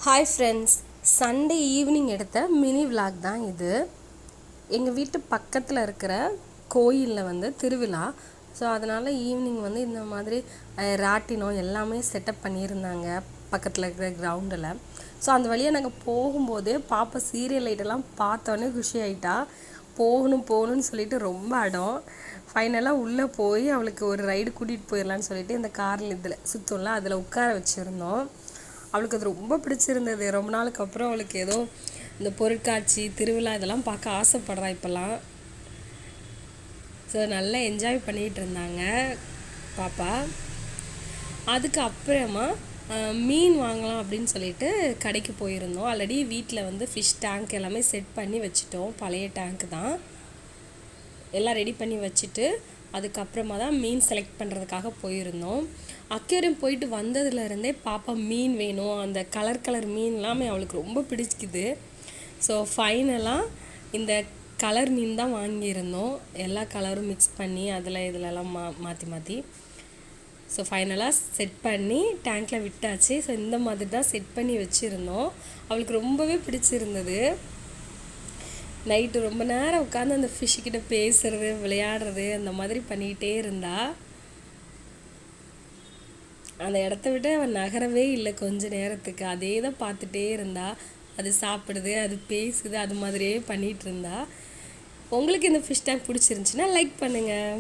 Hi friends, Sunday evening எடுத்த mini vlog தான் இது. எங்கள் வீட்டு பக்கத்தில் இருக்கிற கோயிலில் திருவிழா. ஸோ அதனால் ஈவினிங் இந்த மாதிரி ராட்டினம் எல்லாமே செட்டப் பண்ணியிருந்தாங்க பக்கத்தில் இருக்கிற கிரவுண்டில். ஸோ அந்த வழியாக நாங்கள் போகும்போது பாப்பா சீரியல் லைட்டெல்லாம் பார்த்தோன்னே குஷி ஆகிட்டா. போகணும்னு சொல்லிட்டு ரொம்ப அடம். ஃபைனலாக உள்ளே போய் அவளுக்கு ஒரு ரைடு கூட்டிகிட்டு போயிடலான்னு சொல்லிட்டு இந்த காரில் இதில் சுத்தம்ல அதில் உட்கார வச்சுருந்தோம். அவளுக்கு அது ரொம்ப பிடிச்சிருந்தது. ரொம்ப நாளுக்கு அப்புறம் அவளுக்கு ஏதோ இந்த பொருட்காட்சி திருவிழா இதெல்லாம் பார்க்க ஆசைப்படுறா இப்போல்லாம். ஸோ நல்லா என்ஜாய் பண்ணிகிட்டு இருந்தாங்க பாப்பா. அதுக்கு அப்புறமா மீன் வாங்கலாம் அப்படின்னு சொல்லிட்டு கடைக்கு போயிருந்தோம். ஆல்ரெடி வீட்டில் ஃபிஷ் டேங்க் எல்லாமே செட் பண்ணி வச்சுட்டோம். பழைய டேங்க் தான் எல்லாம் ரெடி பண்ணி வச்சுட்டு அதுக்கப்புறமா தான் மீன் செலக்ட் பண்ணுறதுக்காக போயிருந்தோம். அக்வேரியம் போயிட்டு வந்ததுலேருந்தே பாப்பா மீன் வேணும், அந்த கலர் மீன் எல்லாமே அவளுக்கு ரொம்ப பிடிக்குது. ஸோ ஃபைனலாக இந்த கலர் மீன் தான் வாங்கியிருந்தோம். எல்லா கலரும் மிக்ஸ் பண்ணி இதிலெல்லாம் மாற்றி ஸோ ஃபைனலாக செட் பண்ணி டேங்க்கில் விட்டாச்சு. ஸோ இந்த மாதிரி தான் செட் பண்ணி வச்சுருந்தோம். அவளுக்கு ரொம்பவே பிடிச்சிருந்தது. நைட்டு ரொம்ப நேரம் உட்காந்து அந்த ஃபிஷ்ஷுக்கிட்ட பேசுறது, விளையாடுறது அந்த மாதிரி பண்ணிக்கிட்டே இருந்தா. அந்த இடத்த விட்டு அவன் நகரவே இல்லை. கொஞ்ச நேரத்துக்கு அதே தான் பார்த்துட்டே இருந்தா. அது சாப்பிடுது, அது பேசுது, அது மாதிரியே பண்ணிகிட்டு இருந்தா. உங்களுக்கு இந்த ஃபிஷ் டேங்க் பிடிச்சிருந்துச்சின்னா லைக் பண்ணுங்கள்.